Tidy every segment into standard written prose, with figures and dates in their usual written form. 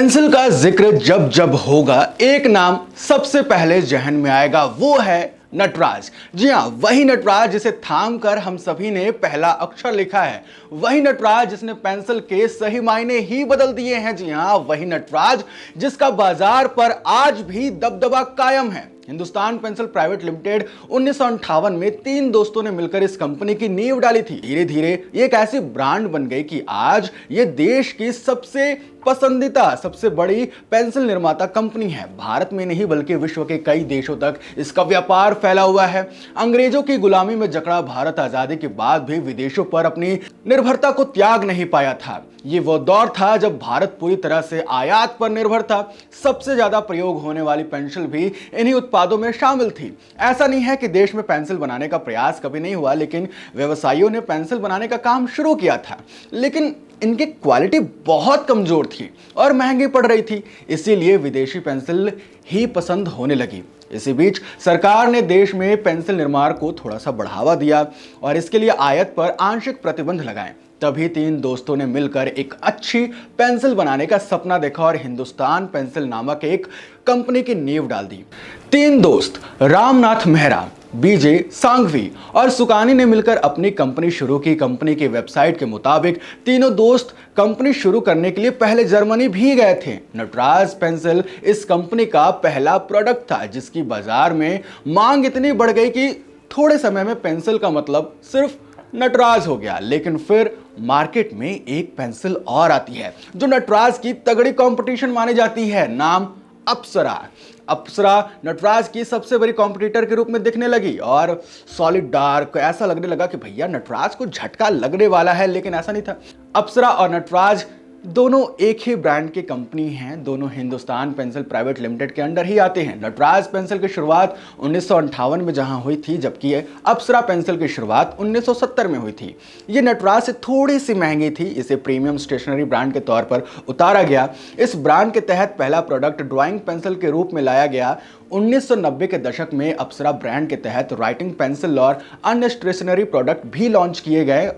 Pencil का जिक्र जब जब होगा एक नाम सबसे पहले जहन में आएगा, वो है नटराज। जी हाँ, वही नटराज जिसे थाम कर हम सभी ने पहला अक्षर लिखा है, वही नटराज जिसने पेंसिल के सही मायने ही बदल दिए हैं। जी हाँ, वही नटराज जिसका बाजार पर आज भी दबदबा कायम है। हिंदुस्तान पेंसिल प्राइवेट लिमिटेड 1958 में तीन दोस्तों ने मिलकर इस कंपनी की नींव डाली थी। धीरे धीरे ये एक ऐसी ब्रांड बन गई कि आज ये देश की सबसे पसंदीदा, सबसे बड़ी पेंसिल निर्माता कंपनी है। भारत में नहीं बल्कि विश्व के कई देशों तक इसका व्यापार फैला हुआ है। अंग्रेजों की गुलामी में जकड़ा भारत आजादी के बाद भी विदेशों पर अपनी निर्भरता को त्याग नहीं पाया था। ये वो दौर था जब भारत पूरी तरह से आयात पर निर्भर था। सबसे ज्यादा प्रयोग होने वाली पेंसिल भी इन्हीं उत्पादों में शामिल थी। ऐसा नहीं है कि देश में पेंसिल बनाने का प्रयास कभी नहीं हुआ, लेकिन व्यवसायियों ने पेंसिल बनाने का काम शुरू किया था। लेकिन इनकी क्वालिटी बहुत कमजोर थी और महंगी पड़ रही थी, इसीलिए विदेशी पेंसिल ही पसंद होने लगी। इसी बीच सरकार ने देश में पेंसिल निर्माण को थोड़ा सा बढ़ावा दिया और इसके लिए आयात पर आंशिक प्रतिबंध लगाए। तभी तीन दोस्तों ने मिलकर एक अच्छी पेंसिल बनाने का सपना देखा और हिंदुस्तान पेंसिल नामक एक कंपनी की नींव डाल दी। तीन दोस्त रामनाथ मेहरा, बीजे सांघवी और सुकानी ने मिलकर अपनी कंपनी शुरू की। कंपनी की वेबसाइट के मुताबिक तीनों दोस्त कंपनी शुरू करने के लिए पहले जर्मनी भी गए थे। नटराज पेंसिल इस कंपनी का पहला प्रोडक्ट था जिसकी बाजार में मांग इतनी बढ़ गई कि थोड़े समय में पेंसिल का मतलब सिर्फ नटराज हो गया। लेकिन फिर मार्केट में एक पेंसिल और आती है जो नटराज की तगड़ी कंपटीशन मानी जाती है। नाम अप्सरा। अप्सरा नटराज की सबसे बड़ी कॉम्पिटिटर के रूप में दिखने लगी और सॉलिड डार्क ऐसा लगने लगा कि भैया नटराज को झटका लगने वाला है, लेकिन ऐसा नहीं था। अप्सरा और नटराज दोनों एक ही ब्रांड की कंपनी हैं, दोनों हिंदुस्तान पेंसिल प्राइवेट लिमिटेड के अंडर ही आते हैं। नटराज पेंसिल की शुरुआत 1958 में जहां हुई थी, जबकि अप्सरा पेंसिल की शुरुआत 1970 में हुई थी। ये नटराज से थोड़ी सी महंगी थी, इसे प्रीमियम स्टेशनरी ब्रांड के तौर पर उतारा गया। इस ब्रांड के तहत पहला प्रोडक्ट ड्राइंग पेंसिल के रूप में लाया गया। 1990 के दशक में अप्सरा ब्रांड के तहत राइटिंग पेंसिल और अन्य स्टेशनरी प्रोडक्ट भी लॉन्च किए गए।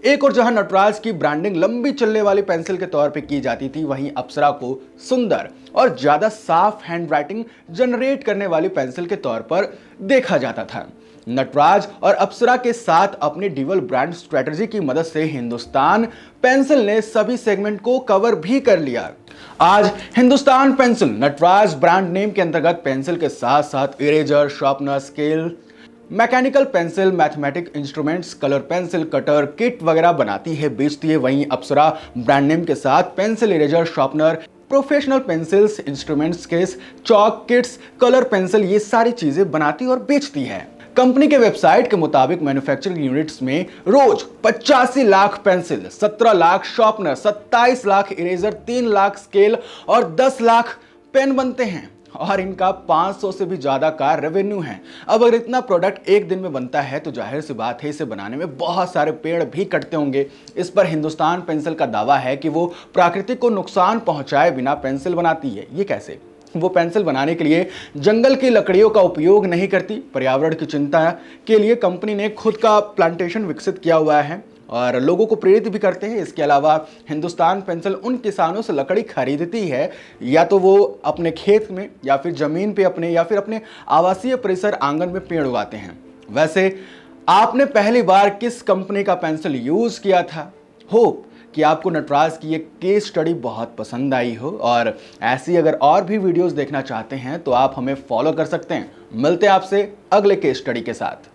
एक और जहां नटराज की ब्रांडिंग लंबी चलने वाली पेंसिल के तौर पे की जाती थी, वहीं अप्सरा को सुंदर और ज्यादा साफ हैंडराइटिंग जनरेट करने वाली पेंसिल के तौर पर देखा जाता था। नटराज और अप्सरा के साथ अपनी ड्यूअल ब्रांड स्ट्रेटजी की मदद से हिंदुस्तान पेंसिल ने सभी सेगमेंट को कवर भी कर लिया। आज Hindustan pencil Nataraj brand name के अंतर्गत पेंसिल के साथ साथ eraser, sharpener, scale, mechanical pencil, mathematic instruments, colour pencil, cutter, kit वगैरह बनाती है, बेचती है। वहीं अप्सरा ब्रांड नेम के साथ pencil, eraser, sharpener, professional pencils, instruments, case, chalk, kits, colour pencil, ये सारी चीजें बनाती और बेचती है। कंपनी के वेबसाइट के मुताबिक मैन्युफैक्चरिंग यूनिट्स में रोज 85 lakh pencil, 17 lakh sharpener, 27 lakh eraser, 3 lakh scale और 10 लाख पेन बनते हैं और इनका 500 से भी ज्यादा का रेवेन्यू है। अब अगर इतना प्रोडक्ट एक दिन में बनता है तो जाहिर सी बात है इसे बनाने में बहुत सारे पेड़ भी कटते होंगे। इस पर हिंदुस्तान पेंसिल का दावा है कि वो प्रकृति को नुकसान पहुंचाए बिना पेंसिल बनाती है। ये कैसे? वो पेंसिल बनाने के लिए जंगल की लकड़ियों का उपयोग नहीं करती। पर्यावरण की चिंता के लिए कंपनी ने खुद का प्लांटेशन विकसित किया हुआ है और लोगों को प्रेरित भी करते हैं। इसके अलावा हिंदुस्तान पेंसिल उन किसानों से लकड़ी खरीदती है, या तो वो अपने खेत में या फिर ज़मीन पे अपने या फिर अपने आवासीय परिसर आंगन में पेड़ उगाते हैं। वैसे आपने पहली बार किस कंपनी का पेंसिल यूज़ किया था? होप कि आपको नटराज की एक केस स्टडी बहुत पसंद आई हो, और ऐसी अगर और भी वीडियोस देखना चाहते हैं तो आप हमें फॉलो कर सकते हैं। मिलते हैं आपसे अगले केस स्टडी के साथ।